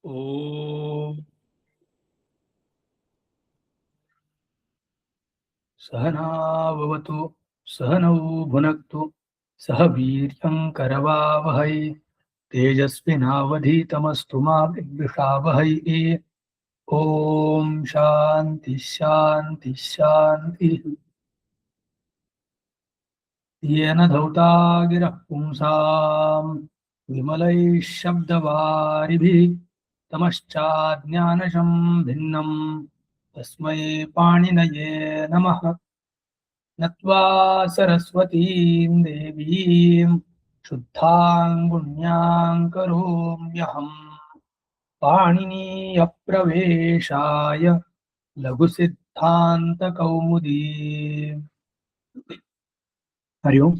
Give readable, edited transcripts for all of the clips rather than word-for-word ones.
ओम सहनाववतु सहनौ भुनक्तु सह वीर्यं करवावहै तेजस्विनावधीतमस्तु मा विद्विषावहै। ओम शांति शांति शांति। येन धौता गिरः पुंसाम् विमलैः शब्दवारिभिः तमश्चाज्ञानशं भिन्नम् तस्मै पाणिनये नमः। नत्वा सरस्वतीं देवीं शुद्धां पुण्यां करोम्यहम् पाणिनीयप्रवेशाय लघुसिद्धान्तकौमुदी। हरि ओम।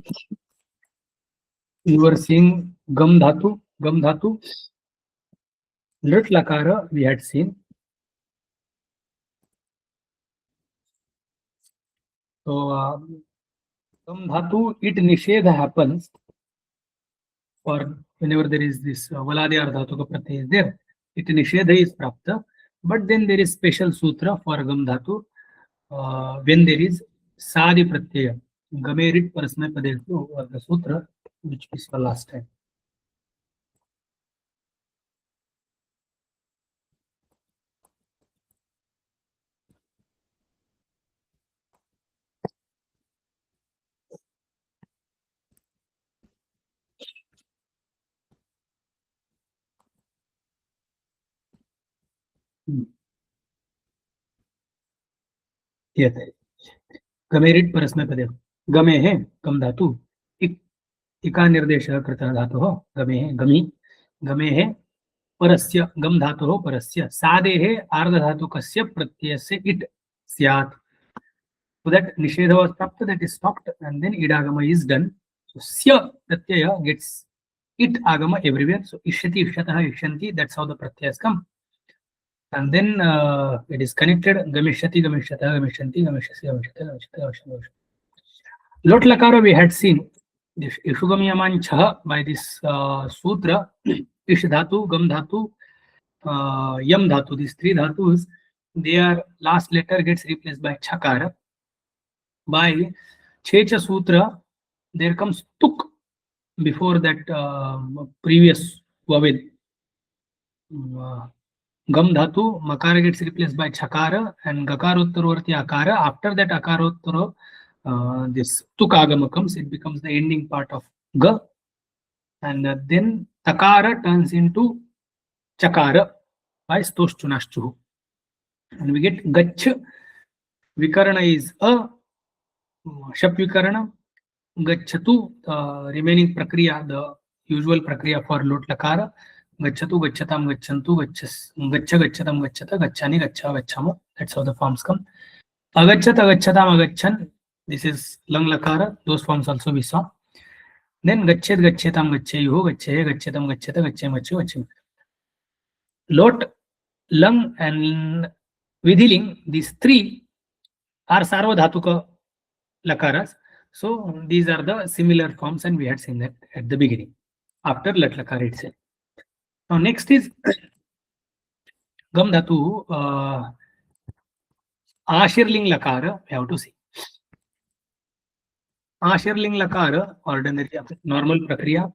We were seeing gam dhatu, lit lakara we had seen. So gam dhatu, it nishedha happens for whenever there is this valadhyar dhatu ka pratyay is there, it nishedha is prapta. But then there is special sutra for gam dhatu when there is sadi pratyaya. Gamerit parasmay padeshu or the sutra which we saw last time. Yes. गमेरिट परस्मै पदे गमे है गम धातु इका निर्देश कृतः धातु हो गमे है गमी गमे है परस्य गम धातु हो परस्य सादे है आर्ध धातु कस्य प्रत्यय से इट स्यात्. So that nishedha was प्राप्त, that is stopped, and then idagama is done. So sya pratyaya gets it agama everywhere. So ishyati ishyatah ishyanti, that's how the pratyayas come. And then it is connected gamishyati gamishyatah gamishyanti gamishyasi gamishyatah gamishyatah gamishyati. Lot lakara we had seen this ishugam yaman chha by this sutra. Ish dhatu, gam dhatu, yam dhatu, these three dhatus, their last letter gets replaced by chakara. By checha sutra there comes tuk before that previous vowel. Gam dhatu, makara gets replaced by chakara, and gakarottaravarti akara. After that akarottara, this tukagama comes, it becomes the ending part of ga, and then takara turns into chakara by stoshchunashchu, and we get gach. Vikarana is a shap vikarana. Gachatu, remaining prakriya, the usual prakriya for lot lakara. Gachatu, gachatam, gachantu, gacha, gachatam, gachata, gachani, gacha, gachamo. That's how the forms come. Agachat, agachatam, agachan. This is lang lakara. Those forms also we saw. Then gachet, gachetam, gachayuho, gachaye, gachetam, gachata, gachem, gachu, gachem. Lot, lang, and vidhiling, these three are sarvadhatuka lakaras. So these are the similar forms, and we had seen that at the beginning after lat lakara itself. Now next is gam dhatu, ashirling lakara. We have to see ashirling lakara, ordinary normal prakriya,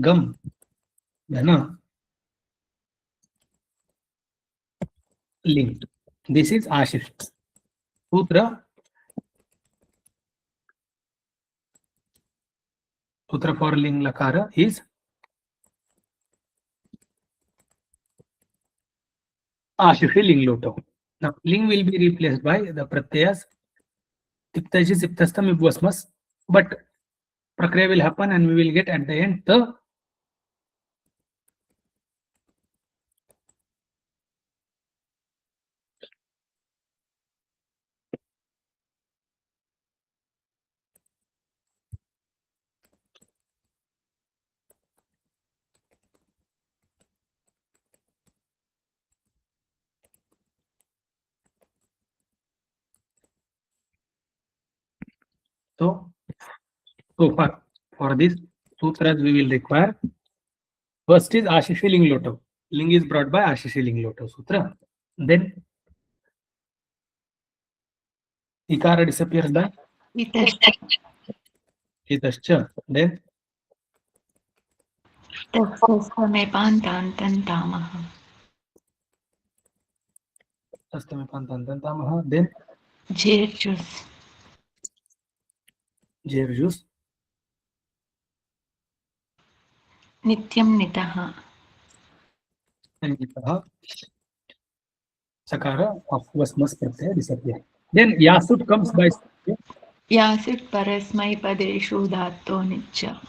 gam dhana ling. This is ashir sutra. Sutra for ling lakara is Ashishi ling loto. Now ling will be replaced by the pratyayas tiptaji siptastam ibvasmas, but prakriya will happen and we will get at the end the so far For these sutras we will require, first is Ashishi Ling Loto. Ling is brought by Ashishi Ling Loto Sutra. Then Ikara disappears by Itascha. Then Astame Pantantantamaha. Then Jerjus. Nityam Nitaha. And Nitaha. Sakara of Vasmas Pratyaya disappear. Then Yasut comes by Yasit Parasmai Padeshu Dhato Nicha.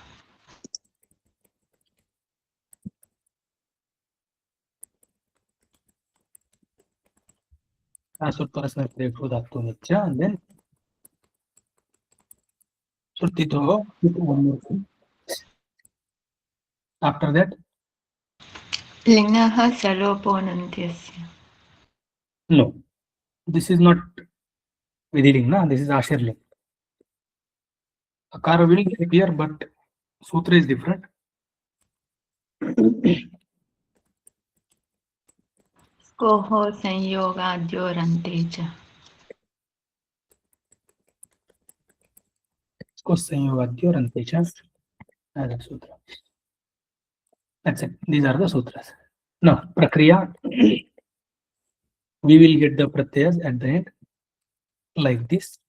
Yasut Parasmai Padeshu Dhato Nicha. And then Surtito, one more thing. After that, Lingaha Saloponantyasya. no. This is not Vidhiling, na? This is Ashirling. Akara will appear, but Sutra is different. Koho Sanyogadyoranteja. Sutra. That's it. These are the sutras. Now, Prakriya, we will get the pratyas at the end like this.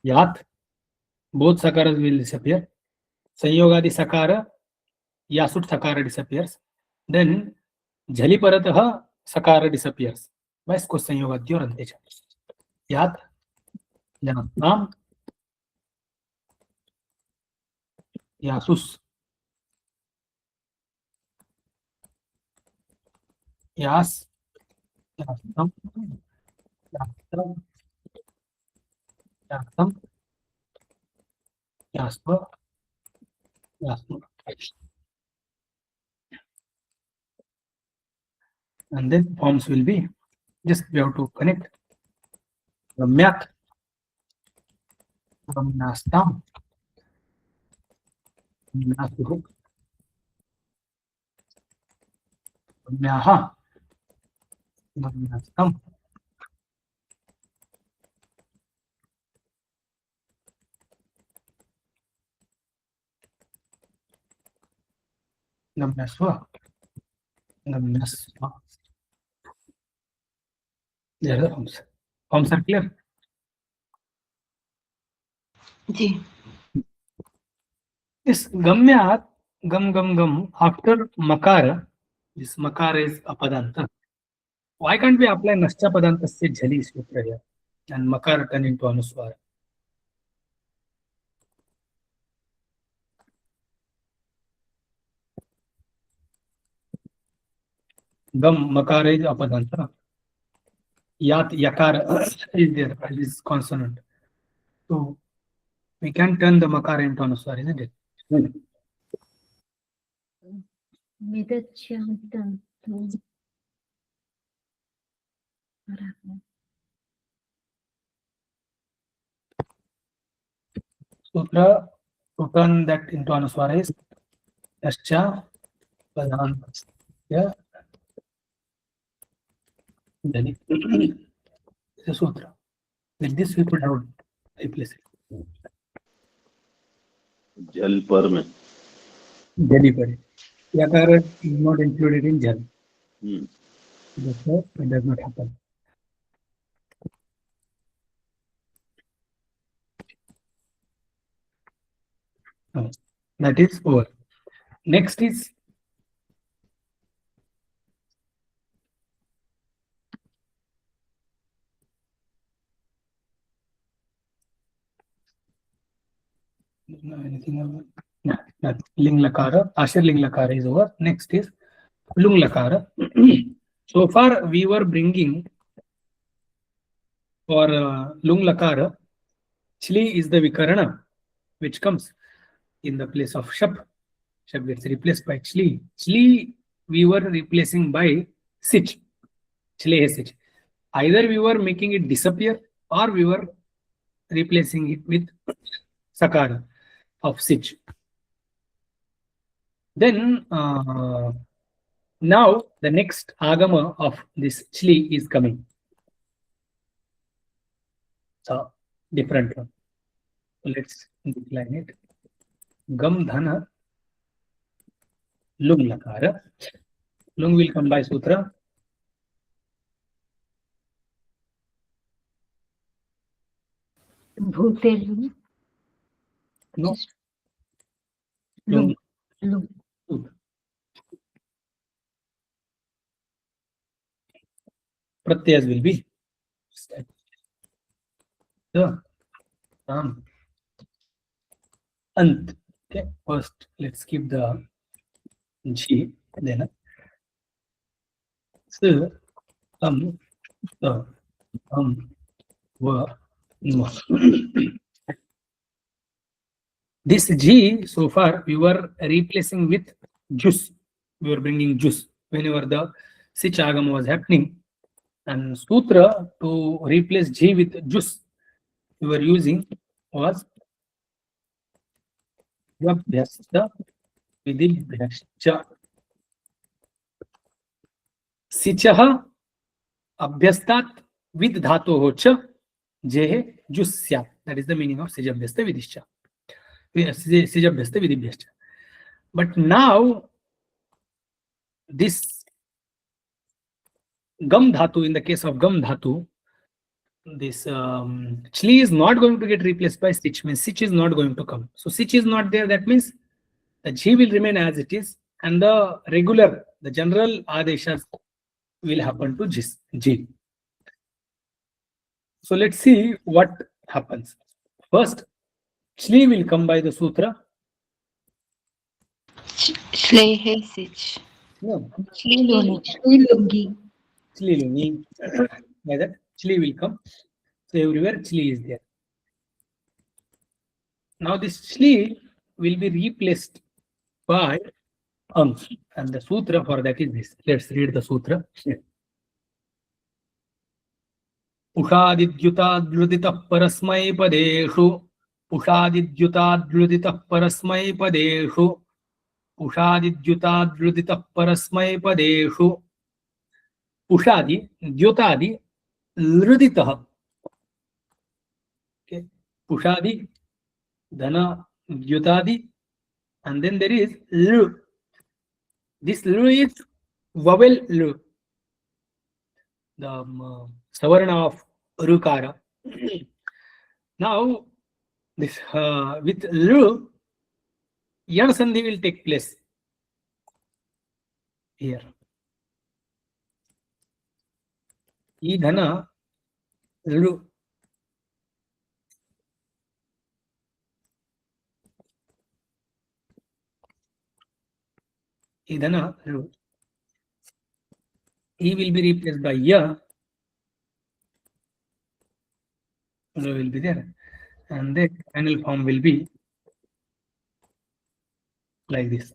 Yat, both sakaras will disappear. Sanyogadi sakara, Yasut sakara disappears. Then Jhaliparataha sakara disappears. By Sanyogadyoranteja. Yat, Janatnam, Yasus. Yas, Yasam, Yasam, Yasam, Yaspa, Yasma. And then forms will be, just we have to connect. Ramyat, Ramnastam, Ramnasuhu, Ramyaha, Ramnastam, Ramnaswa, Ramnasma. There are the forms. Forms are clear. Ji. This Gamyat, Gam, after Makara, this Makara is Apadanta. Why can't we apply Nascha Padantasya Jhali Sutra here and Makara turn into Anuswara? Gam, Makara is Apadanta. Yat, Yakara is there, is consonant. So we can turn the Makara into Anuswara, isn't it? Sutra, to turn that into Anuswara is Nascha Padantasya Jhali. It's a sutra. With this we could have replace it. जल पर में Jhali par. Yakara is not included in Jhal. Therefore, it does not happen. That is over. Next is anything else? No, Ling Lakara. Ashir Ling Lakara is over. Next is Lung Lakara. So far we were bringing for Lung Lakara, Chli is the Vikarana which comes in the place of Shap. Shap gets replaced by Chli. Chli we were replacing by Sich. Chle hai Sich. Either we were making it disappear or we were replacing it with Sakara of Sich. Then now the next agama of this chli is coming. So different one. Let's decline it. Gam dhana lung lakara. Lung will come by sutra. Bhute lung. No. Lung. Lung. Pratyas will be the ant. Okay, first let's keep the G, then S, Va, Ma. This G so far we were replacing with juice. We were bringing juice whenever the sich agama was happening, and sutra to replace G with juice we were using was Yabhyasta Vidibhyascha. Sichaha Abhyastat with dhatoho cha jehe jusya. That is the meaning of Sijabhyasta Vidishcha. Sijabhyasta Vidibhyascha. But now this Gam dhatu, in the case of Gam dhatu, this chli is not going to get replaced by sich, means sich is not going to come. So sich is not there, that means the G will remain as it is, and the regular, the general adeshas will happen to G. So let's see what happens. First, chli will come by the sutra. Shlehe sich. No, Shrilungi. chli lungi. By that, chli will come. So everywhere chli is there. Now this chli will be replaced by ang, and the sutra for that is this. Let's read the sutra. Ushadidyutadluditah parasmai padeshu. Ushadidyutadluditah parasmai padeshu. Ushadidyutadluditah parasmai padeshu. Ushadi, dyutadi, lruditah. Okay. Ushadi, dhana, dyutadi, and then there is l. This l is vowel l, the savarna of rukara. Now this with l, yan sandhi will take place here. E dhana l. Idana, E will be replaced by Ya. So will be there. And the final form will be like this.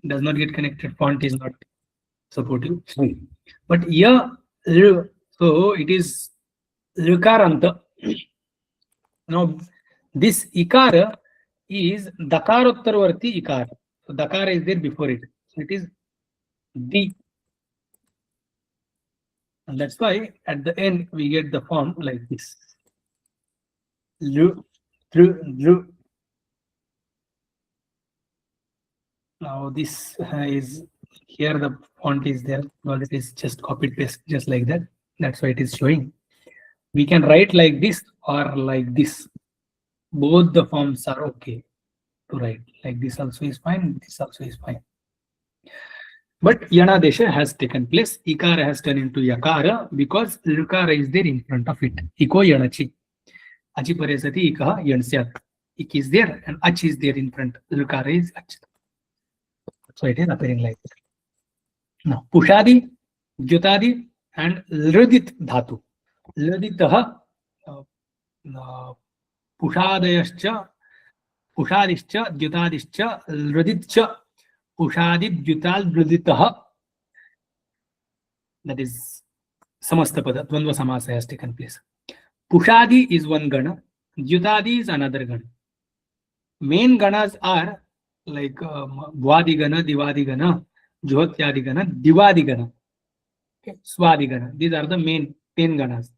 Does not get connected, font is not supportive. But Ya, so it is Lukaranta. Now this Ikara is Dakarottarvarti Ikara. So Dakara is there before it. So it is D. And that's why at the end we get the form like this. Lu, dru, dru. Now this is here, the font is there. Well, it is just copied paste just like that. That's why it is showing. We can write like this or like this. Both the forms are okay to write. Like this also is fine. This also is fine. But Yanadesha has taken place. Ikara has turned into Yakara because Lukara is there in front of it. Iko Yanachi. Achi Paresati Ikaha Yansyat. Ik is there and Ach is there in front. Lukara is Ach. So it is appearing like this. Now Pushadi, Jyotadi and Lrudit Dhatu. Lruditaha Pushadayascha, Pushadischa, Jyotadischa, Lruditcha. Ushadi Dyutal Druditaha. That is Samastapada, Dvandva Samasa has taken place. Pushadi is one Gana, Dyutadi is another Gana. Main Ganas are like Bhwadigana, Divadigana, Jyotyaadigana, Divadigana, okay, Swadigana. These are the main 10 ganas.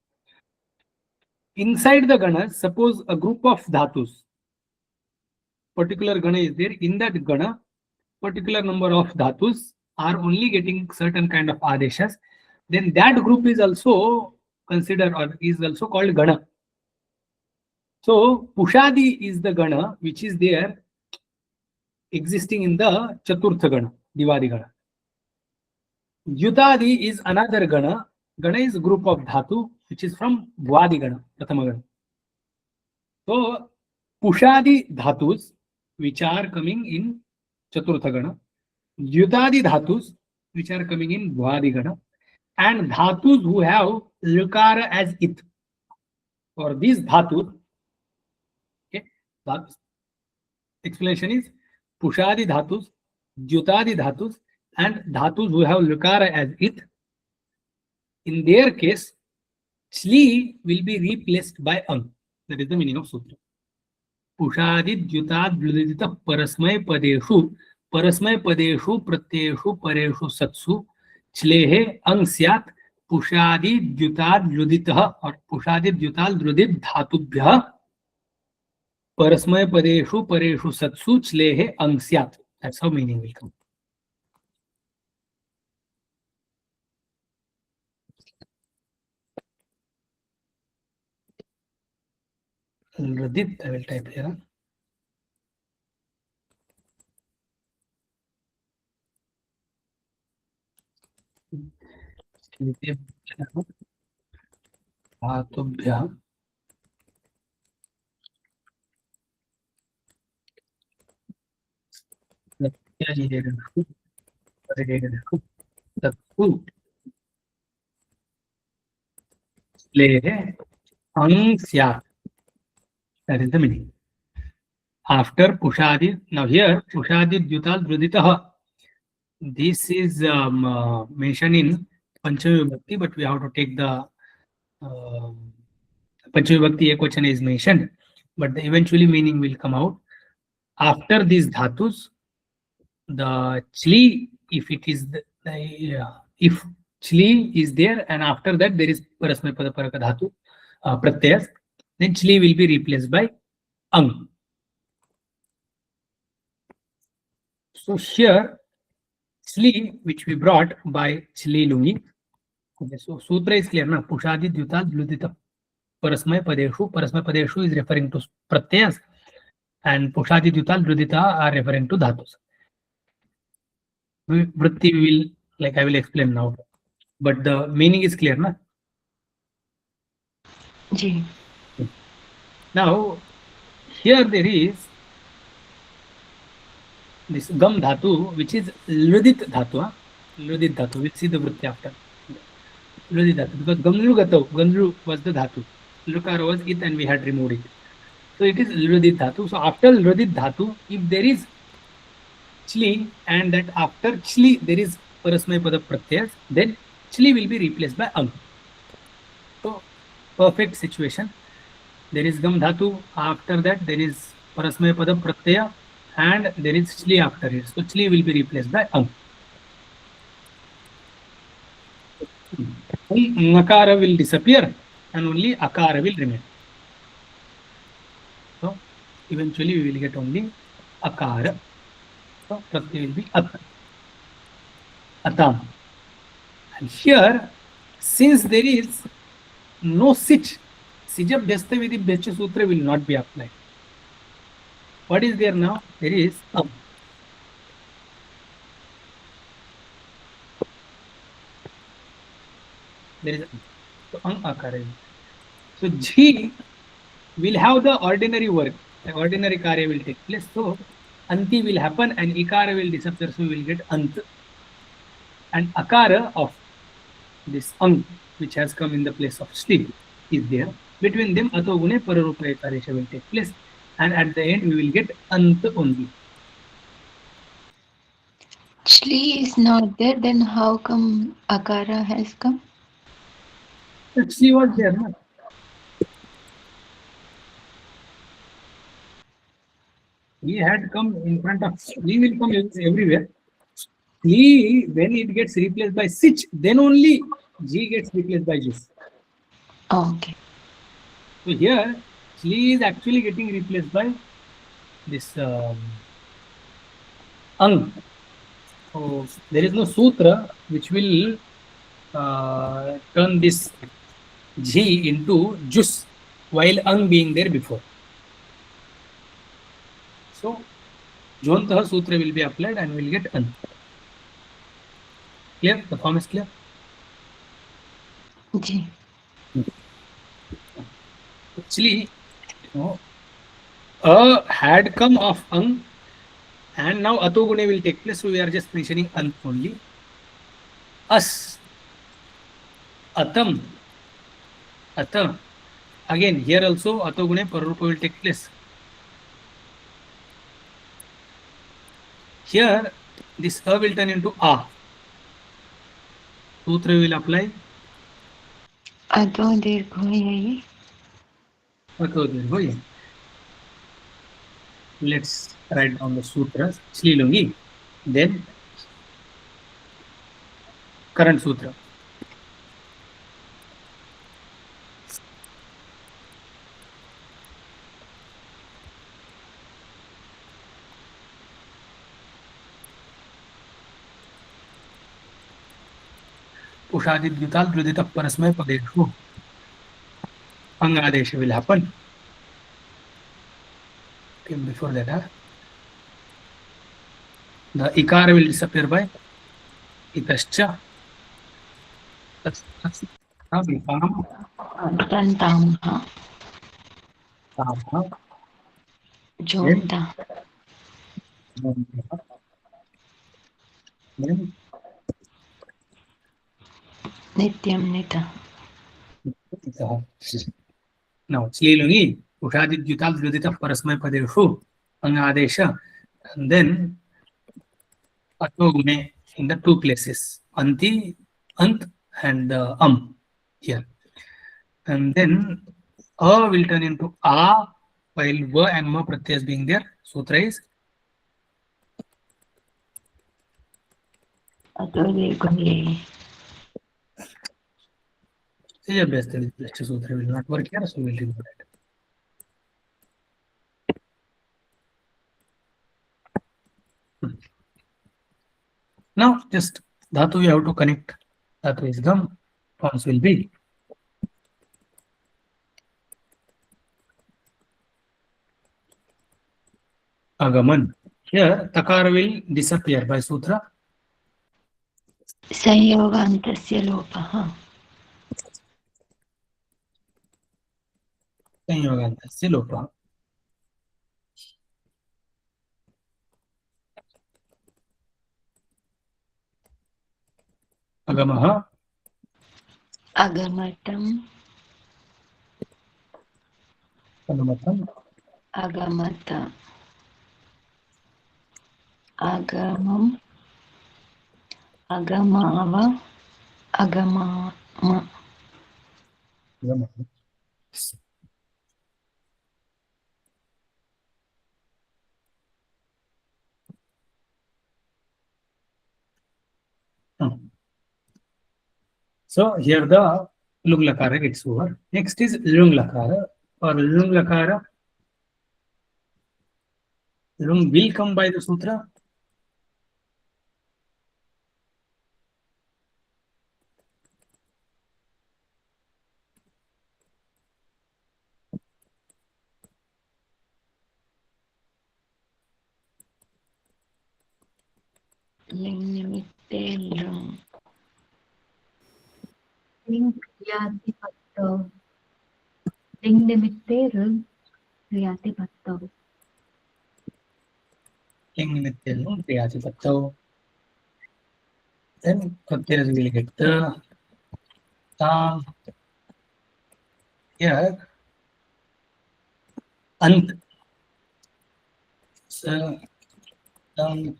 Inside the ganas, suppose a group of dhatus, particular gana is there. In that gana, particular number of dhatus are only getting certain kind of adeshas. Then that group is also considered or is also called gana. So Pushadi is the gana which is there existing in the Chaturtha gana, Divadi gana. Yutadi is another gana. Gana is a group of dhatu which is from Dvadi gana, Prathama gana. So Pushadi dhatus which are coming in Chaturtha gana, Yutadi dhatus which are coming in Dvadi gana, and dhatus who have Lukara as it. For these dhatus, okay, dhatus. Explanation is Pushadi dhatus, Jyutadi dhatus, and dhatus who have Lukara as it. In their case, Chli will be replaced by Ang. That is the meaning of Sutra. Pushadi Jyutad Bludita Parasmay Padeshu Pratyeshu Pareshu Satsu Chlehe Ang Syat Pushadi Jyutad Bludita or Pushadi Jyutad Bludit Dhatubhya Parasmay Padeshu Pareshu Satsu Chlehe Ang Syat. That's how meaning will come. Radit, I will type here. Dhatubhya Ang Syat. That is the meaning. After Pushadi, now here Pushadi Dhyutal Druditaha. This is mentioned in Panchami Vibhakti, but we have to take the Panchami Vibhakti Ekvachana is mentioned, but the eventually meaning will come out. After these dhatus, the Chli, if it is if Chli is there, and after that there is Parasmay Pada Paraka Dhatu Pratyas, then Chli will be replaced by Ang. So here Chli, which we brought by Chli Lungi. Okay, so Sutra is clear na. Pushadi Dhyutal Bludita Parasmay Padeshu. Parasmay Padeshu is referring to Pratyas, and Pushadi Dhyutal Bludita are referring to Dhatus. Vritti will, like I will explain now, but the meaning is clear na. Ji. Now here there is this Gam Dhatu, which is Ludit Dhatu. Ludit Dhatu. We'll see the Vritti after. Ludit Dhatu, because Gamlu Gato, Gamlu was the Dhatu. Lukar was it, and we had removed it. So it is Ludit Dhatu. So after Ludit Dhatu, if there is Chli, and that after Chli there is Parasmay Pada Pratyas, then Chli will be replaced by Ang. So perfect situation. There is Gam Dhatu, after that there is Parasmay Pada Pratyaya, and there is Chli after it. So Chli will be replaced by Ang. Nakara will disappear and only Akara will remain. So eventually we will get only Akara. So Pratyaya will be At. Atam. And here, since there is no Sich, Sijab Desta Vidhi Bhecha Sutra will not be applied. What is there now? There is Am. There is so Ang Akara. So Jhi will have the ordinary work. The ordinary Karya will take place. So Anti will happen and Ikara will disappear. So we will get Ant. And Akara of this Ang, which has come in the place of Shli, is there. Between them, Ato Gune Pararupa Ekaresha will take place. And at the end, we will get Ant only. Chli is not there, then how come Akara has come? Chli was there, no? He had come in front of, he will come everywhere. He, when it gets replaced by sich, then only G gets replaced by this. Okay. So here, Sli is actually getting replaced by this Ang. So there is no sutra which will turn this G into Jus while Ang being there before. So Jwantah sutra will be applied and will get An. Clear? The form is clear? Ji. Actually, a had come of Ang and now Atogune will take place. So we are just mentioning An only. As, Atam, Atam. Again, here also Atogune Pararupa will take place. Here, this A will turn into A. Sutra will apply. Ado dirghoyayi. Atogune. Let's write down the sutras. Slilungi. Then current sutra. Ushadidvital Dridita Parasmay Padeshu. Angadesh will happen. Okay, before that, the Ikara will disappear by Itascha. That's Vikam. Tantamha. Tamha. Jonta. Then Nityam nita. now Slilungi, Ushadidvital Dridita Parasmay Padeshu. Angadesha. And then Atogune in the two places. Anti, Ant and here. And then A will turn into A while V and Ma Pratyas being there. Sutra is Ado dirghoyayi. Say best Sutra will not work here, so we'll remove that. Now just Dhatu we have to connect. Dhatu is Gam. Forms will be Agaman. Here Takara will disappear by Sutra. Sanyogantasya lopaha. Sanyogantasya lopa. Agamaha. Agamatam. Agamatam. Agamata. Agamam. Agamava. Agamama. Agamaha. So here the Lung Lakara gets over. Next is Lung Lakara. For Lung Lakara, Lung will come by the sutra. Ling nimitte lung. Ling Kriyatipatta. Ling nimitte Lung Kriyatipatta. Ling Nimitte Lung Kriyatipatta. Then Pratyas will get the Tam. Here Ant. Sa Tam.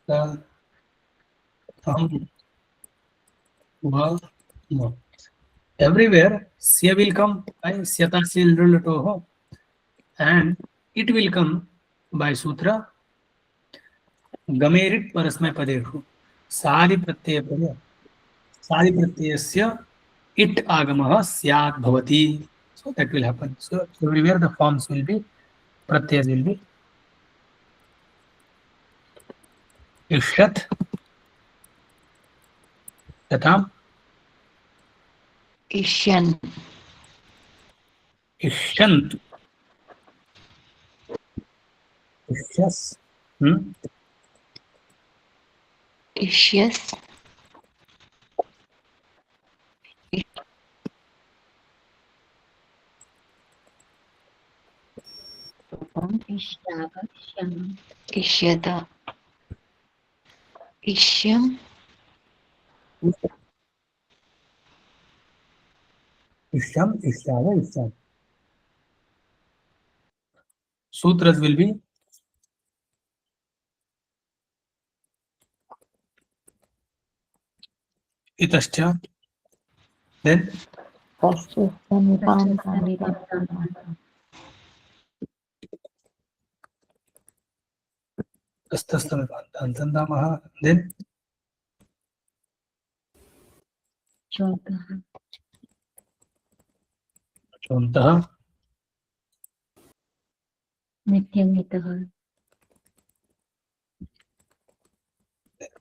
Ka. Tam. Va. No. Everywhere Sya will come by Syata Sil Rulatoho and it will come by sutra गमेरिट परस्मैपदेषु सारि प्रत्ययस्य it आगमः स्यात् भवति. So that will happen. So everywhere the forms will be, pratyas will be ishyat, yatham, Ishyan. ishyant, ishyas, Ishyas. Ishyavashyam. Ishyata. Ishyam. ishyam, ishyava, ishyam. Sutras will be itascha, then astastamipantantantamah, then Chontah. chontah, Nityanitah.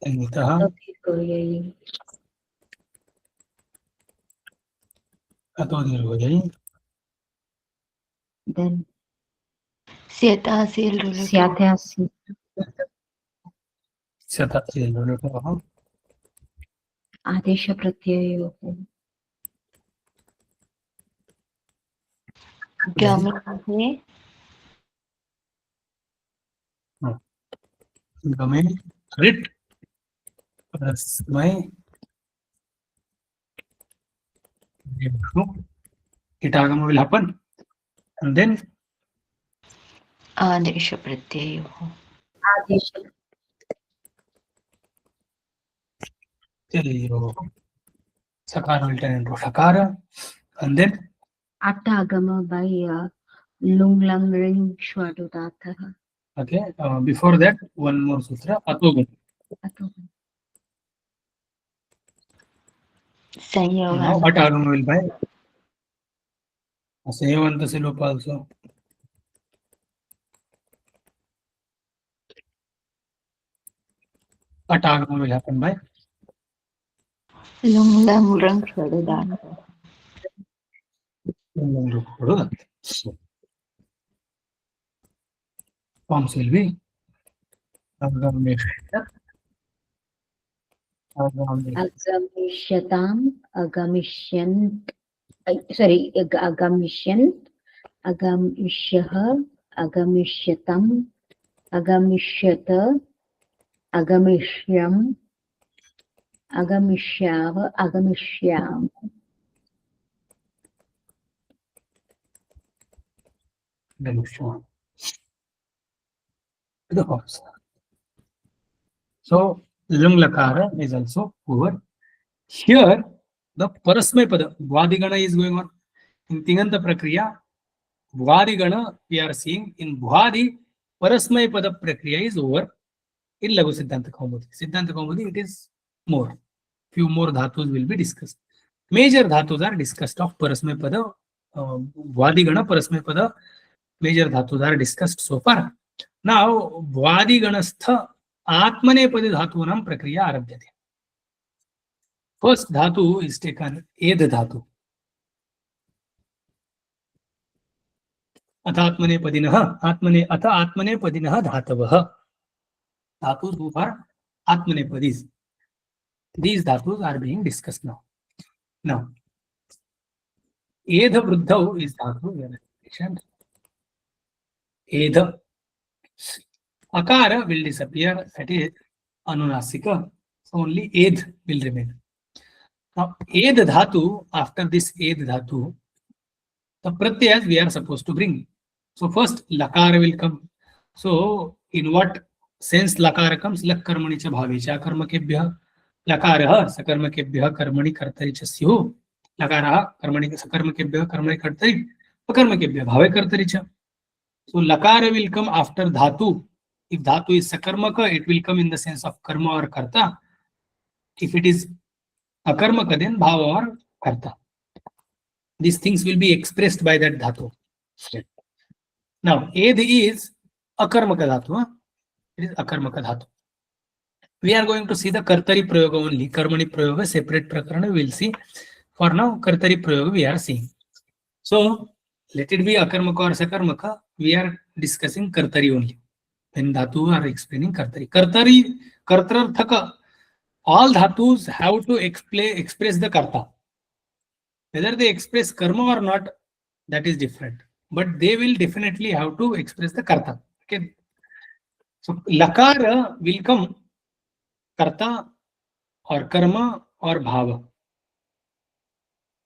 nitah, Tatirgoyai. ato dirghojai, Then Syata sil. Syathasi. syata silvulukah, Adesha Pratyayoho. Gamahe. game, rit, परस्मै it agama will happen, and then Adesha Pratyayoho. Adesha. sakara will turn into shakara, and then Atagama by Lung Lang Ring Shwadudataha. okay, before that one more sutra, atogam. Now at agama will by Sayavanta Silopa also. At agama will happen by Lung lam rang shwadudan. forms will be agamishyat, Agamisyatam, Agamishyant, sorry, Agamishyant, Agamishyah, Agamisyatam, Agamishyata, Agamishyam, Agamishyava, Agamishyam. the forms. So lung lakara is also over. Here the parasmay pada Bhuadigana is going on. In Tinganta Prakriya, Bhuadigana we are seeing. In Bhuadi, parasmay pada Prakriya is over. In laghusiddhantakaumudi. Siddhantakaumudi it is more. Few more dhatus will be discussed. Major dhatus are discussed of parasmay pada. Bhuadigana parasmay pada. Major dhatus are discussed so far. Now Bhuadiganastha Atmanepadi Dhatunam Prakriya Arabhyate. First dhatu is taken Ed dhatu. Athatmanepadinaha Atmanepadinaha Dhatavaha. Dhatus who are Atmanepadis. These dhatus are being discussed now. Now, Edha Vruddhau is dhatu. We are mentioned. Edha. Akara will disappear, that is Anunasika. So only Ed will remain. Now, Ed dhatu, after this Ed dhatu, the pratyas we are supposed to bring. So first Lakara will come. So in what sense Lakara comes? Lak karmani cha bhavecha karmakebhya. Lakara sakarmakebhya karmani kartari cha syu. Lakara karmani sakarmakebhya karmani kartari. Pakarmakebhya bhave kartari cha. So lakara will come after dhatu. If dhatu is sakarmaka, it will come in the sense of karma or karta. If it is akarmaka, then bhava or karta. These things will be expressed by that dhatu. Now, ed is akarmaka dhatu. It is akarmaka dhatu. We are going to see the kartari prayoga only. Karmani prayoga, separate prakarana, we will see. For now, kartari prayoga we are seeing. So, let it be akarmaka or sakarmaka, we are discussing kartari only. When dhatu are explaining kartari. Kartari, kartararthaka, all dhatus have to express the karta. Whether they express karma or not, that is different. But they will definitely have to express the karta. Okay. So lakara will come karta or karma or bhava.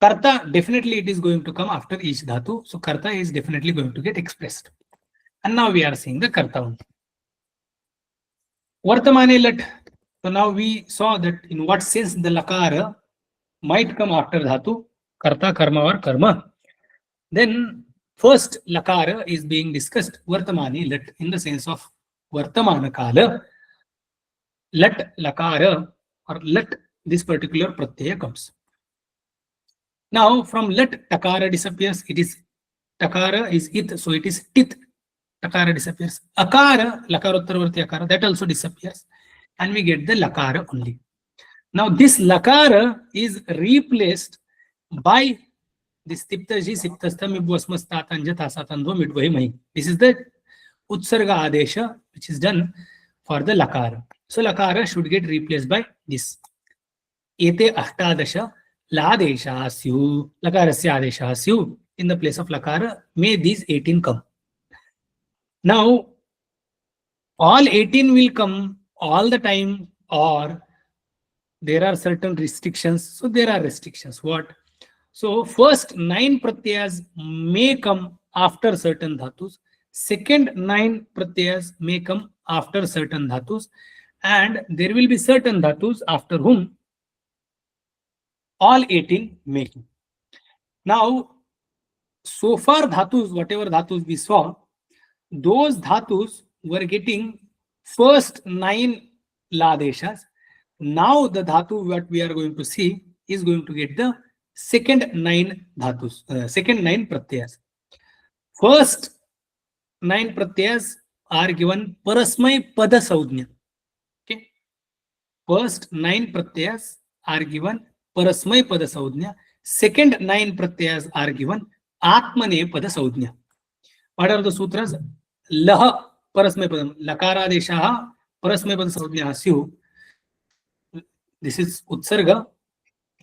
Karta, definitely it is going to come after each dhatu. So karta is definitely going to get expressed. And now we are seeing the karta only. Vartamane lat. So now we saw that in what sense the lakara might come after dhatu, karta, karma or karma. Then first lakara is being discussed, vartamani lat, in the sense of vartamana kala. Lat lakara or lat, this particular pratyaya comes. Now from lat takara disappears, it is takara is it, so it is tit, takara disappears. Akara, lakarottaravarti akara, that also disappears. And we get the lakara only. Now this lakara is replaced by this tiptaji siptastam ibvasmastatanjatasatandho midvahi. This is the utsarga adesha which is done for the lakara. So lakara should get replaced by this. Ete ahtadasha ladesha syu, lakarasya adesha syu. In the place of lakara, may these 18 come. Now all 18 will come all the time, or there are certain restrictions. So there are restrictions. What? So first 9 pratyas may come after certain dhatus. Second 9 pratyas may come after certain dhatus. And there will be certain dhatus after whom all 18 may come. Now, so far dhatus, whatever dhatus we saw, those dhatus were getting first 9 ladeshas. Now the dhatu what we are going to see is going to get the second 9 dhatus, second 9 pratyas. First 9 pratyas are given parasmay pada saudhnya. Okay. First 9 pratyas are given parasmay pada saudhnya. Second 9 pratyas are given atmane pada saudhnya. What are the sutras? Laha parasmay padam, lakara deshaha parasmay pada saudhnya syu. This is utsarga,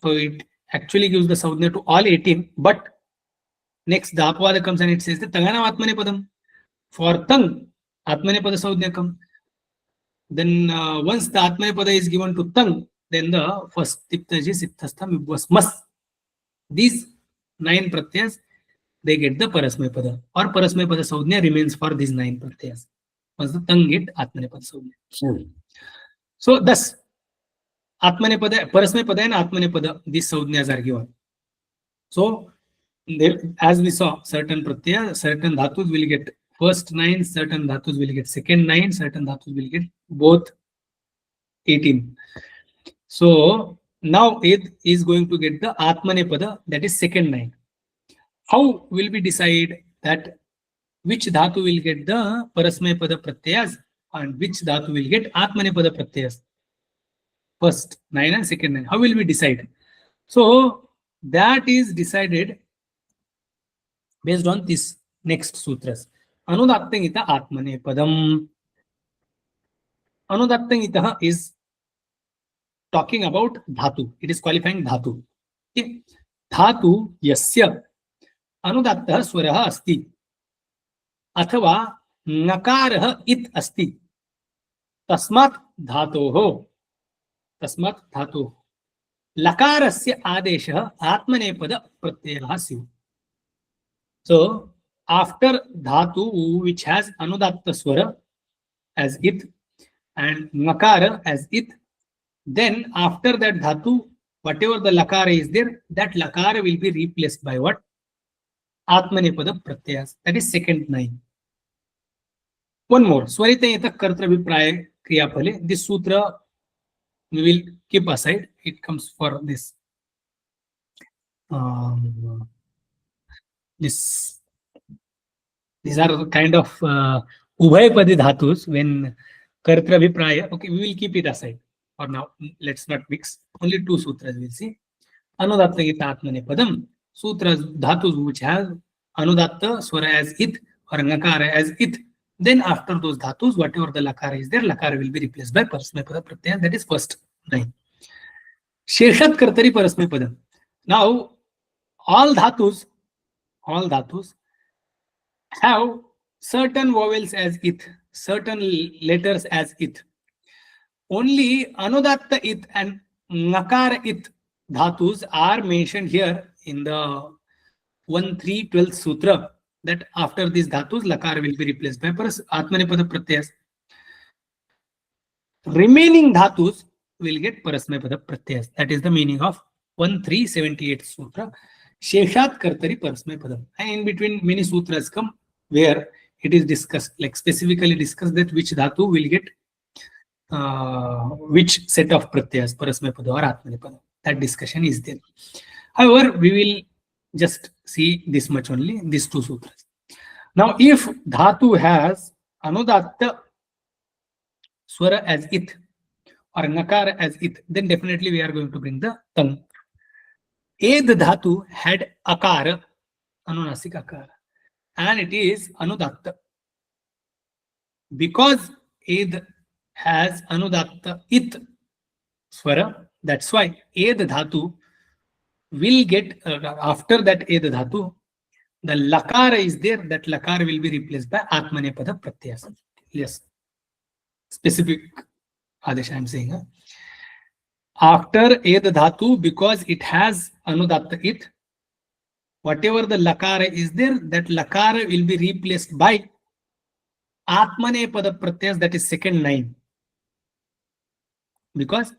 so it actually gives the saudhnya to all 18, but next the apvada comes and it says the tangana atmane padam. For tang, atmane pada saudhnya come. Then once the atmane pada is given to tang, then the first tiptaji siptastam ibvasmas. These 9 pratyas, they get the parasmay pada, or parasmay pada saudhnya remains for these 9 pratyas. Once the tang get atmane pada saudhnya. So thus atmane pada, parasmay pada and atmane pada, these saudhnyas are given. So there, as we saw, certain pratyas, certain dhatus will get first 9, certain dhatus will get second 9, certain dhatus will get both 18. So now it is going to get the atmane pada, that is second 9. How will we decide that which dhatu will get the parasmay pada pratyas and which dhatu will get atmane pada pratyas? First 9 and second 9. How will we decide? So that is decided based on this next sutras. Anudattangita atmane padam. Anudattangita is talking about dhatu. It is qualifying dhatu. Okay. Dhatu yasya anudattah swaraha asti athava nakarah it asti tasmat dhatoho lakarasya adeshah atmane pada pratyayah syu. So after dhatu which has anudatta swara as it and nakara as it, then after that dhatu, whatever the lakara is there, that lakara will be replaced by what? Atmane pada pratyayas. That is second 9. One more. Swarite eta kartravipray kriyapale. This sutra we will keep aside. It comes for this. These are kind of ubhayapadi dhatus when kartravipray. Okay, we will keep it aside for now. Let's not mix. Only two sutras we'll see. Anudatta gita atmane padam. Sutras dhatus which has anudatta swara as it or ngakara as it. Then after those dhatus, whatever the lakara is there, lakara will be replaced by parasmapada pratyaya. That is first line. Sheshat kartari parasmapada. Now, all dhatus have certain vowels as it, certain letters as it. Only anudatta it and ngakara it dhatus are mentioned here in the 1.3.12 sutra, that after these dhatus, lakara will be replaced by atmanepada pratyas. Remaining dhatus will get parasmapada pratyas. That is the meaning of 1.3.78 sutra. Sheshat kartari parasmapadam. And in between many sutras come where it is discussed, like specifically discussed that which dhatu will get which set of pratyas, parasmapada or atmanepada. That discussion is there. However, we will just see this much only, these two sutras. Now, if dhatu has anudatta swara as it or nakara as it, then definitely we are going to bring the tongue. Ed dhatu had akara, anunasik akara, and it is anudatta. Because ed has anudatta it swara, that's why ed dhatu will get after that ed dhatu, the lakara is there, that lakara will be replaced by atmanepada pratyas. Yes, specific adesh I am saying. After ed dhatu, because it has anudatta it, whatever the lakara is there, that lakara will be replaced by atmanepada pratyas, that is second line. Because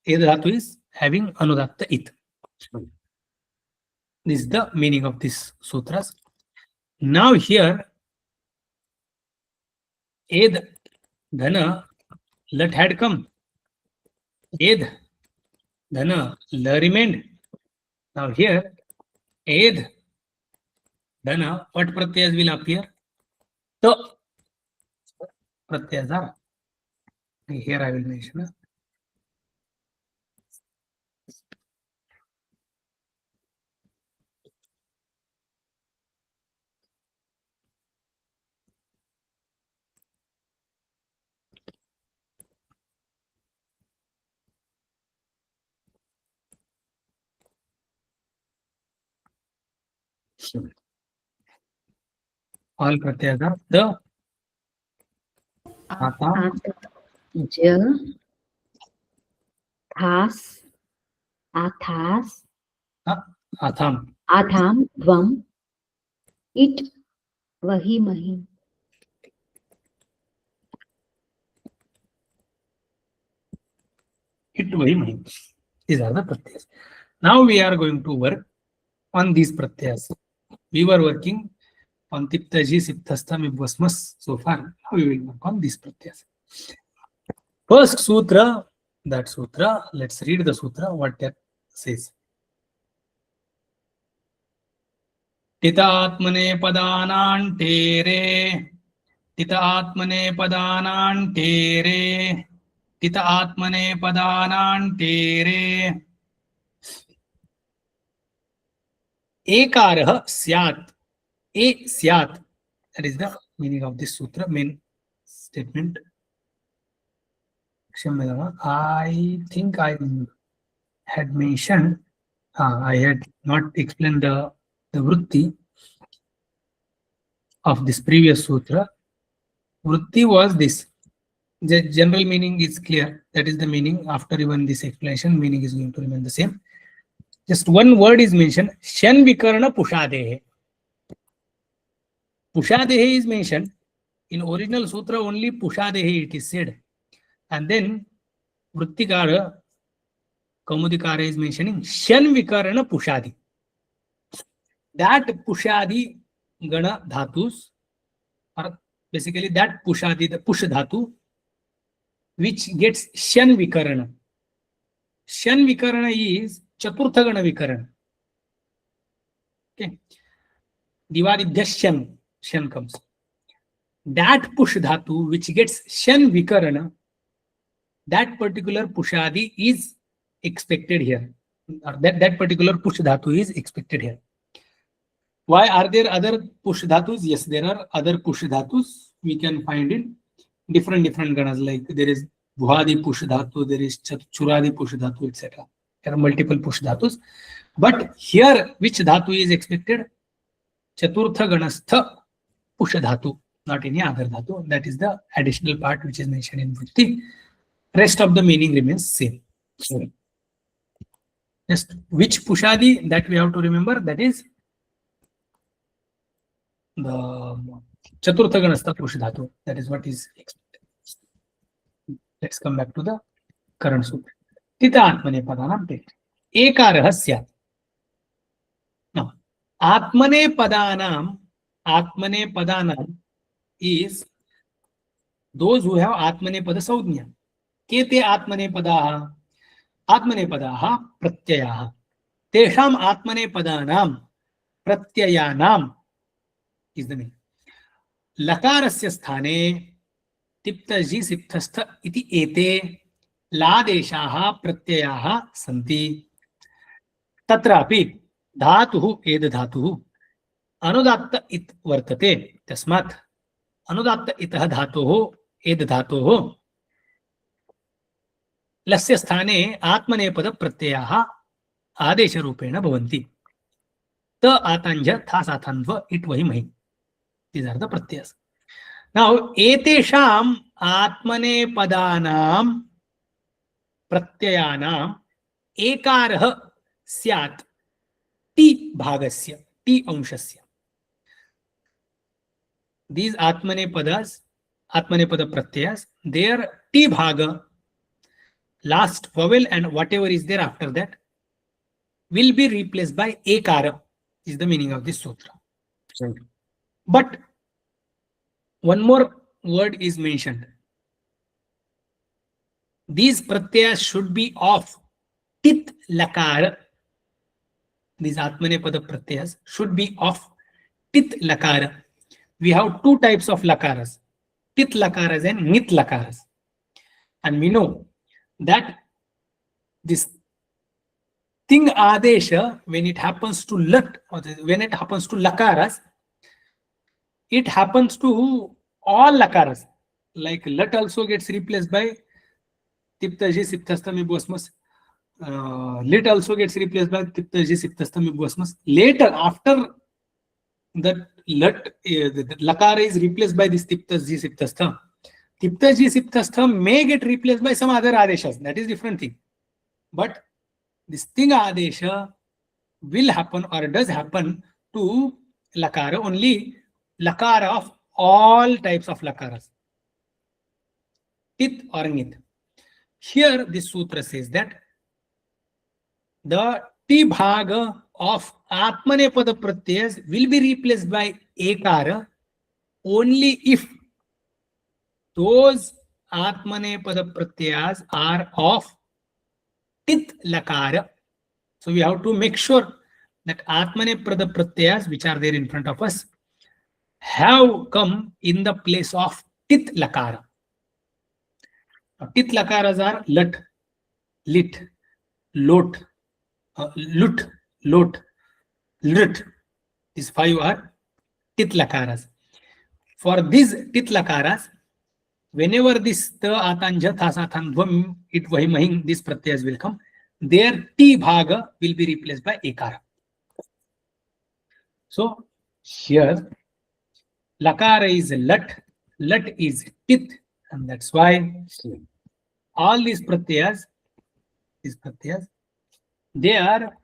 ed dhatu is having anudatta it. This is the meaning of these sutras. Now here, ed dhana lat had come. Ed dhana la remained. Now here, ed dhana, what pratyas will appear? So pratyas are here. I will mention. All pratyas are the atam, ja, thas, athas, atham. atham, dvam, it, vahi, mahi. It very much. These are the pratyas. Now we are going to work on these pratyas. We were working on tiptaji, siptasta, mibvasmas so far. Now we will work on these pratyas. First sutra, that sutra, let's read the sutra, what that says. Tita atmane padanan tere, tita atmane padanan tere, tita atmane padanan tere. Ekarah syat. E syat. That is the meaning of this sutra, main statement. I think I had mentioned, I had not explained the vritti of this previous sutra. Vritti was this. The general meaning is clear. That is the meaning. After even this explanation, meaning is going to remain the same. Just one word is mentioned. Shan vikarna pushadehe. Pushadehe is mentioned. In original sutra, only pushadehe it is said. And then vrittikara, kaumudikara is mentioning Shan vikarna pushadi. That pushadi gana dhatus are basically that pushadi, the push dhatu, which gets shan vikarana. Shan vikarana is chaturthagana vikarana. Okay. Divadidhya shan comes. That push dhatu which gets shan vikarana, that particular pushadi is expected here. Or that particular push dhatu is expected here. Why are there other push dhatus? Yes, there are other push dhatus. We can find in different ganas. Like there is bhuadi push dhatu, there is churadi push dhatu, etc. There are multiple push dhatus. But here, which dhatu is expected? Chaturtha ganastha push dhatu, not any other dhatu. That is the additional part which is mentioned in Vritti. Rest of the meaning remains same. So, just which pushadi that we have to remember, that is the Chaturtha ganastha push dhatu. That is what is expected. Let's come back to the current sutra. Tita atmane padanam te. Ekarah syat. Now, atmane padanam is those who have atmane pada saudhnya. Kete atmane padaha? Atmane padaha pratyayaha. Tesham atmane padanam pratyayanam is the meaning. Lakarasya sthane tiptaji sipthastha iti ete ladeshaha pratyayaha santi. Tatrapi dhatuhu ed dhatuhu anudatta it vartate. Tasmat anudatta itah dhatuhu ed dhatuhu लस्य स्थाने आत्मनेपद प्रत्ययाः आदेश रूपेण भवन्ति. त आतांज था साथान्व it वही महि. These are the pratyas. Now etesham आत्मनेपदानां प्रत्ययानां एकारः स्यात् टी भागस्य टी अंशस्य. These आत्मनेपद pratyas, their टी भाग, last vowel and whatever is there after that, will be replaced by ekara, is the meaning of this sutra. But one more word is mentioned. These pratyas should be of tit lakara. These atmanepada pratyas should be of tit lakara. We have two types of lakaras, tit lakaras and nit lakaras. And we know that this thing adesha, when it happens to lat, or when it happens to lakaras, it happens to all lakaras. Like lat also gets replaced by tiptaji sipthastami bosmas. Lit also gets replaced by tiptaji sipthastami bosmas. Later, after that lat, the lakara is replaced by this tiptaji sipthastha. Tiptaji sipthastha may get replaced by some other adeshas. That is different thing. But this thing adesha will happen or does happen to lakara, only lakara of all types of lakaras, tit or nit. Here this sutra says that the ti bhaga of atmanepada pratyas will be replaced by ekara only if those atmanepada pratyas are of tit lakara. So we have to make sure that atmanepada pratyas which are there in front of us have come in the place of tit lakara. Now, tit lakaras are lat, lit, lot, lut, lot, lit. These five are tit lakaras. For these tit lakaras, whenever this ta atanja tha sathan dvam it vahi mahing, these pratyas will come. Their ti bhaga will be replaced by ekara. So here lakara is lat, lat is tit, and that's why all these pratyas, they are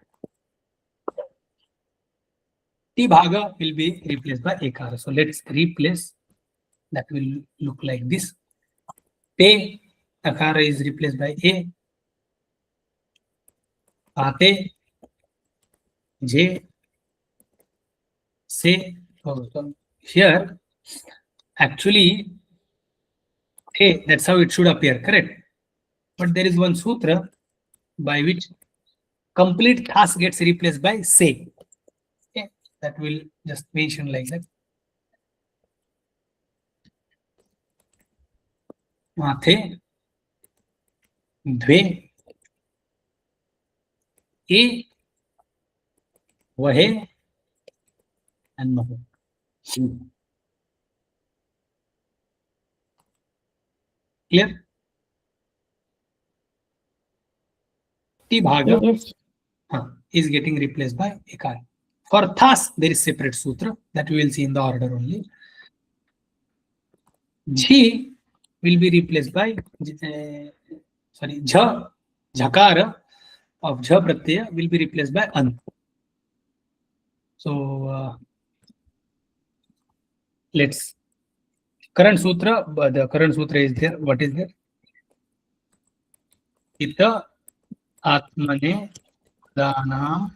ti bhaga will be replaced by ekara. So let's replace. That will look like this. Te, akara is replaced by a. Ate, j, se. Here, Actually, hey, that's how it should appear, correct? But there is one sutra by which complete thas gets replaced by se. Okay, that will just mention like that. Mathe, dve, e, vahe, and maho. Clear? T bhaga Yes. is getting replaced by ekar. For thas, there is separate sutra that we will see in the order only. Jhi will be replaced by jha, jhakara of jha pratyaya will be replaced by an. So let's current sutra. The current sutra is there. What is there? Ita atmane dana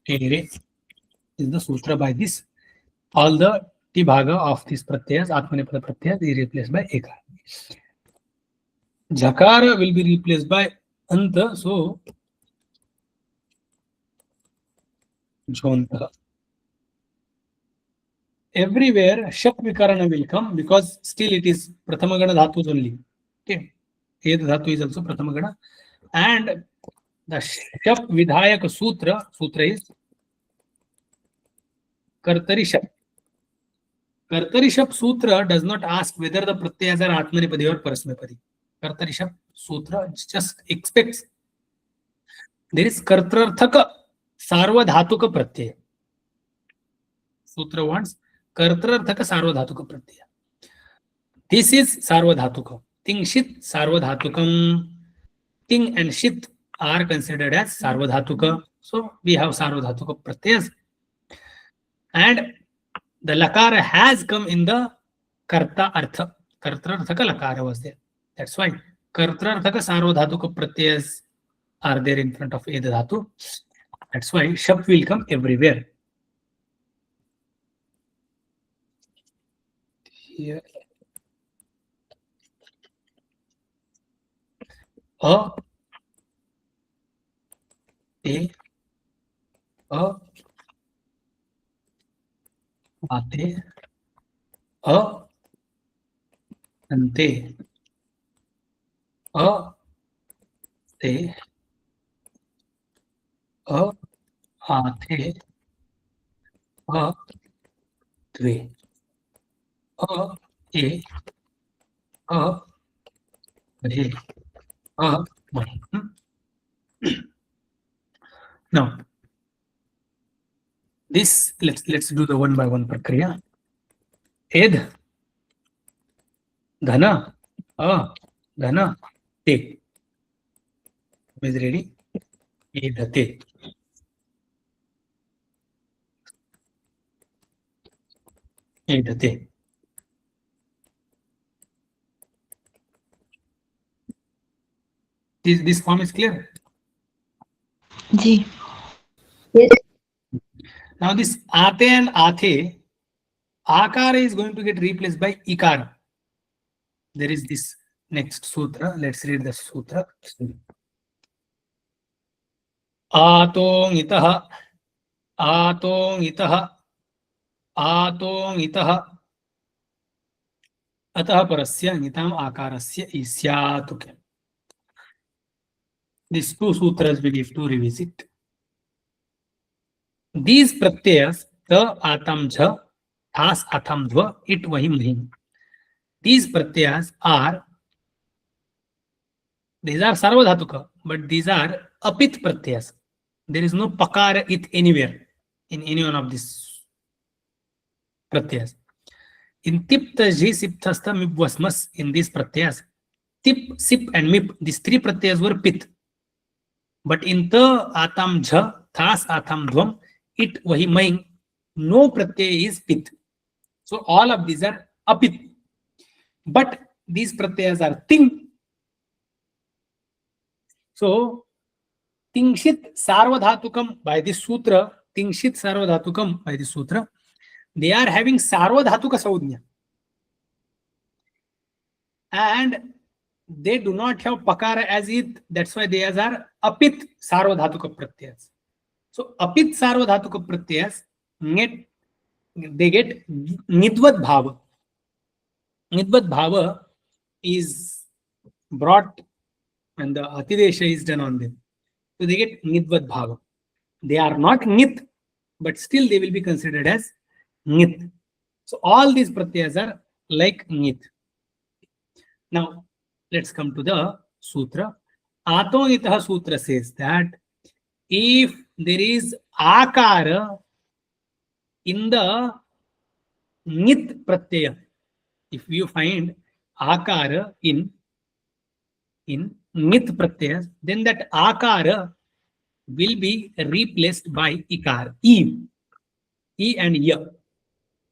tere is the sutra by this. All the T bhaga of this pratyas, atmanepada pratyas, is replaced by ekar. Jhakara will be replaced by anta, so jhonta. Everywhere shap vikarana will come because still it is prathamagana dhatus only. Okay, ed dhatu is also prathamagana, and the shap vidhayak sutra is kartari shap. Kartari shap sutra does not ask whether the pratyas are atmanepadi or parasmepadi. Kartari shap sutra just expects there is kartrarthaka sarvadhatuka pratyaya. Sutra wants kartrarthaka sarvadhatuka pratyaya. This is sarvadhatuka. Ting shit sarvadhatukam. Ting and shit are considered as sarvadhatuka. So we have sarvadhatuka pratyas. And the lakara has come in the karta artha. Kartrarthaka lakara was there. That's why kartrarthaka sarvadhatuka pratyas are there in front of eda dhatu. That's why shap will come everywhere. Here. A, ate, ante, te, ate, dve, e, vahe, mahi. Now, this let's do the one by one prakriya. Ed, dhana, dhana, te. Is ready? Edhate. Edhate. This form is clear. Ji. Yes. Now this ate and athe, akara is going to get replaced by ikara. There is this next sutra. Let's read the sutra. Atong itaha, atong itaha, atong itaha, atah parasya nitam akarasya isyat. Okay. These two sutras we need to revisit. These pratyas, ta atam jha, thas atam dhva, it vahi mahi. These pratyas are, these are sarvadhatuka, but these are apit pratyas. There is no pakara it anywhere in any one of these pratyas. In tipta, jhi, sipthasta, mip, vasmas, in these pratyas, tip, sip, and mip, these three pratyas were pit. But in ta atam jha, thas atam dhvam, it vahi maing, no pratyaya is pit. So all of these are apit. But these pratyas are ting. So tingshit sarvadhatukam by this sutra, tingshit sarvadhatukam by this sutra, they are having sarvadhatuka saudhya. And they do not have pakara as it. That's why they are apit sarvadhatuka pratyas. So apit sarvadhatuka pratyas they get nidvat bhava. Nidvat bhava is brought and the atidesha is done on them. So they get nidvat bhava. They are not nit, but still they will be considered as nit. So all these pratyas are like nit. Now let's come to the sutra. Atonitaha sutra says that if there is akara in the nit pratyaya, if you find akara in nit pratyaya, then that akara will be replaced by ikar, e and ya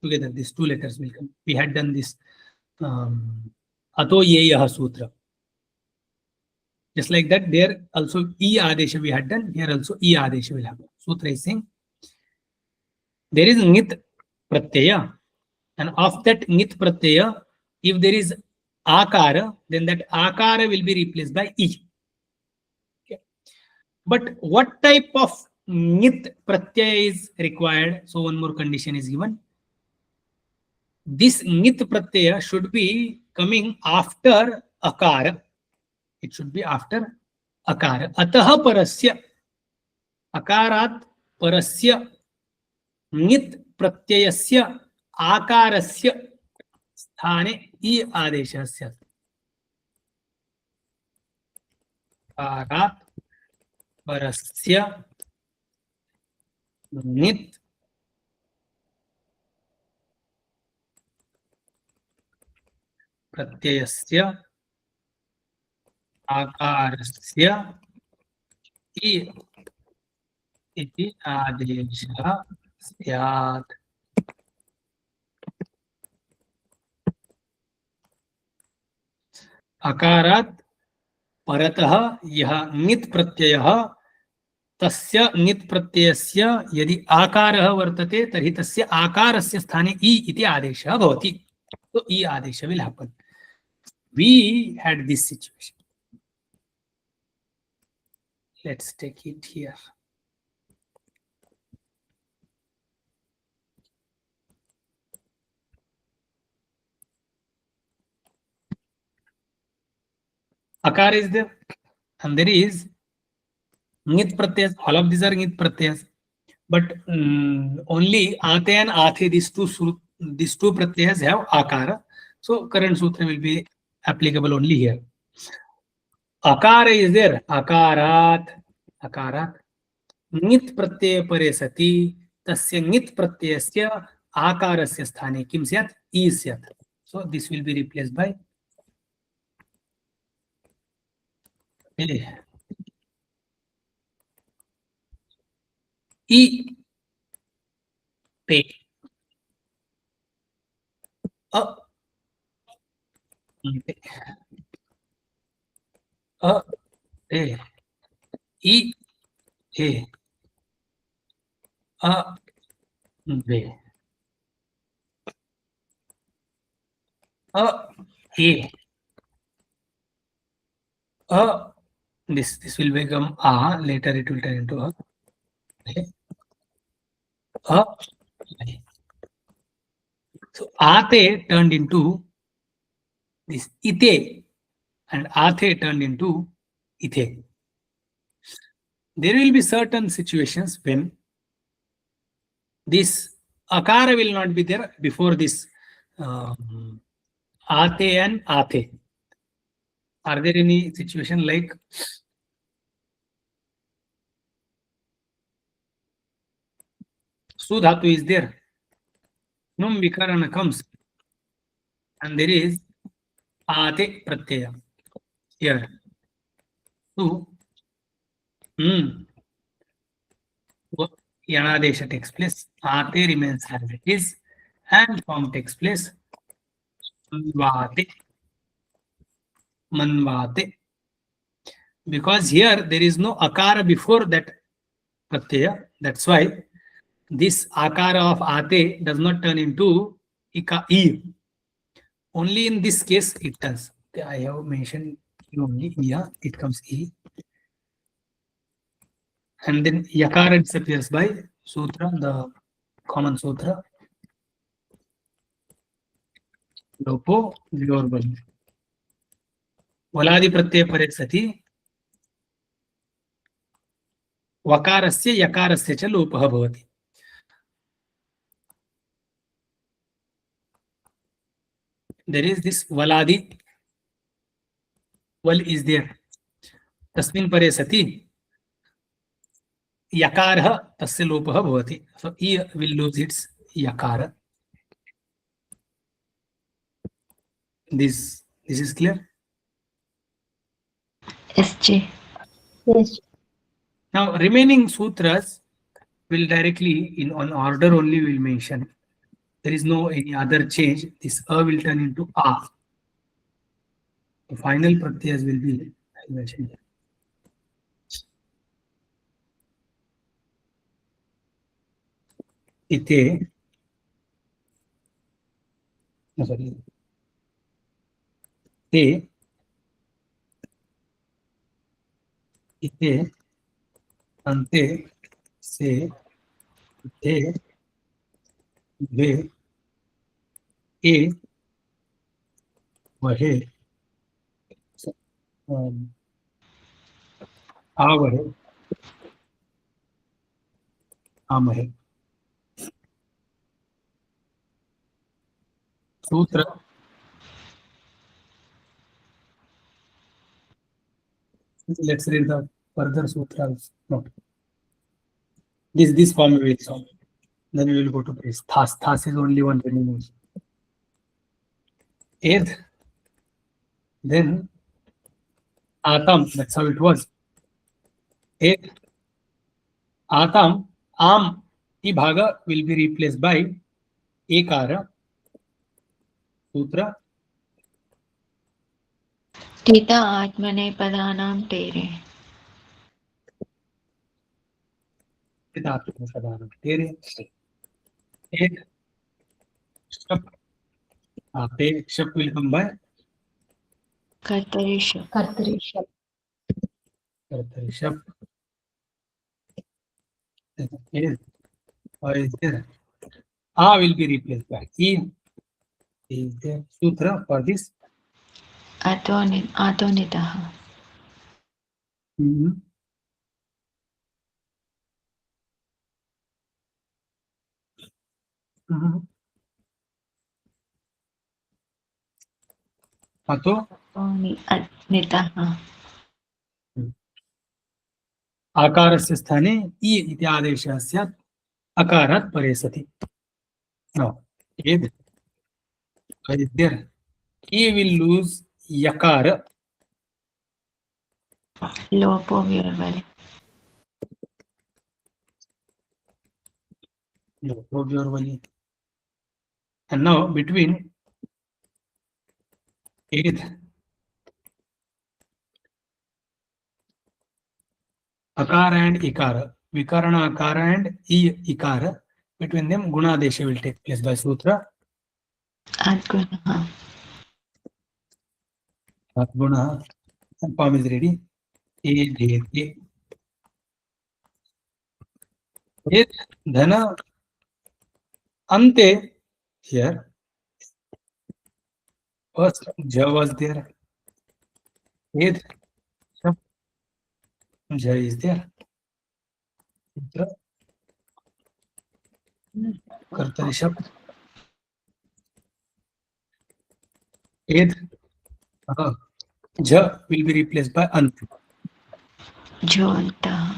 together. These two letters will come. We had done this ato yeyaha sutra. Just like that, there also e adesha we had done. Here also e adesha will happen. Sutra is saying there is nit pratyaya, and of that nit pratyaya, if there is akara, then that akara will be replaced by e. Okay. But what type of nit pratyaya is required? So one more condition is given. This nit pratyaya should be coming after akara. It should be after akara. Ataha parasya, akarat parasya nit pratyayasya akarasya sthane e adeshasya. Akarat parasya nit pratyayasya akarasya e iti adesha syat. अकारात् परतः यह नित प्रत्ययः तस्य नित प्रत्ययस्य यदि आकारः वर्तते तर्हि तस्य आकारस्य स्थाने इ इति आदेशः भवति. So इ आदेशः will happen. We had this situation. Let's take it here. Akara is there, and there is nit pratyas. All of these are nit pratyas, but only ate and athe, these two pratyas have akara. So current sutra will be applicable only here. Akara is there. Akarat nit pratyaya pare sati tasya nit pratyasya akarasya sthane kim syat e syat. So this will be replaced by e te a te e e a ve a e a. This will become a, later it will turn into a. So ate turned into this ite, and athe turned into ithe. There will be certain situations when this akara will not be there before this ate and athe. Are there any situation like Sudhatu is there? Num vikarana comes and there is ate pratyaya here. So yanadesha takes place, ate remains as it is, and form takes place. Manvate. Because here there is no akara before that pratyaya. That's why this akara of ate does not turn into e. Only in this case it does. Okay, I have mentioned only here, it comes e. And then yakara disappears by sutra, the common sutra. Lopo vyorbal. वलादि प्रत्यय परे सति वकारस्य यकारस्य च लोपः भवति. There is this valadi, val is there. तस्मिन् परे सति यकारः तस्य लोपः भवति. So e will lose its yakara. This is clear. SJ. Yes. Now remaining sutras will directly in on order only will mention. There is no any other change. This a will turn into a. The final pratyas will be mentioned here. Ite. No, sorry. Te. Ite. Ante. Se. Te. Ve. E. Vahe. Avahe. Amahe. Sutra. Let's read the further sutras. No. This form we will solve. Then we will go to this. Thas. Thas is only one remaining. Ed. Then atam. That's how it was. Ed. Atam. Am. Ibhaga will be replaced by ekara. Sutra. Tita atmane padanam tere. Tere. Ed. Shap. Te. Shap will come by Kartarisha. Kartarisha. Shap. Ed. Is there? A will be replaced by E. Is there sutra for this? Atonitaha. Ato Nitaha. आकारस्य स्थाने ई इति आदेशः स्यात् अकारात् परे सति. Now, ed is there. E will lose yakara. Lopo vyorbal. And now between ed akara and ikara, vikarana akara and ikara, between them gunadesha will take place by sutra. Adgunaha. Guna. And form is ready. Ed. Ed dhana ante here. First ja was there. Ed shap ja is there. Sutra. Kartari shap. Ed ja will be replaced by ant. Jontaha.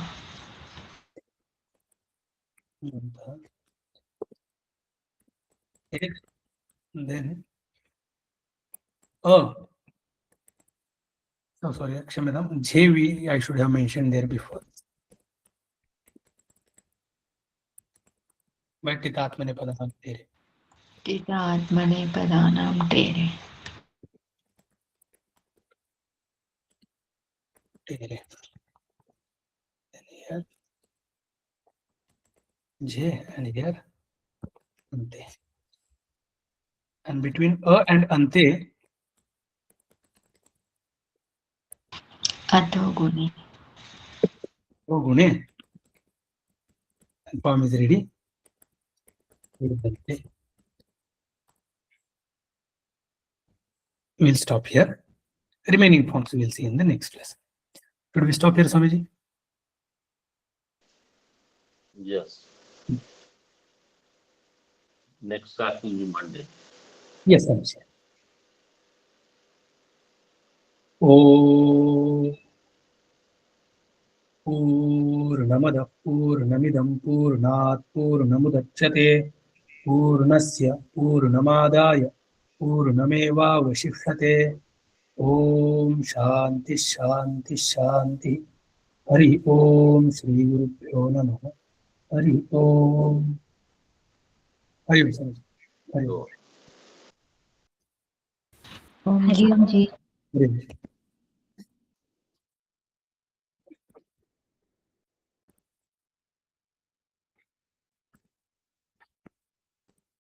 Ed. Then sorry, Kshamadam. Jv I should have mentioned there before. But Titatmane Padanam Tere. Tita atmane padanam tere. Tere. Then here. J and here ante. And between a and ante, Adho guni. O gune. And form is ready. We'll stop here. Remaining forms we will see in the next lesson. Should we stop here, Swamiji? Yes. Next class will be Monday. Yes, Swamiji. Oh. पूर्णमदः पूर्णमिदं पूर्णात् पूर्णमुदच्यते पूर्णस्य पूर्णमादाय पूर्णमेवावशिष्यते ॐ शान्ति शान्ति शान्ति हरि ओम श्री गुरुभ्यो नमः हरि ओम हरि ओम हरि ओम हरि ओम जी। हरि ओम।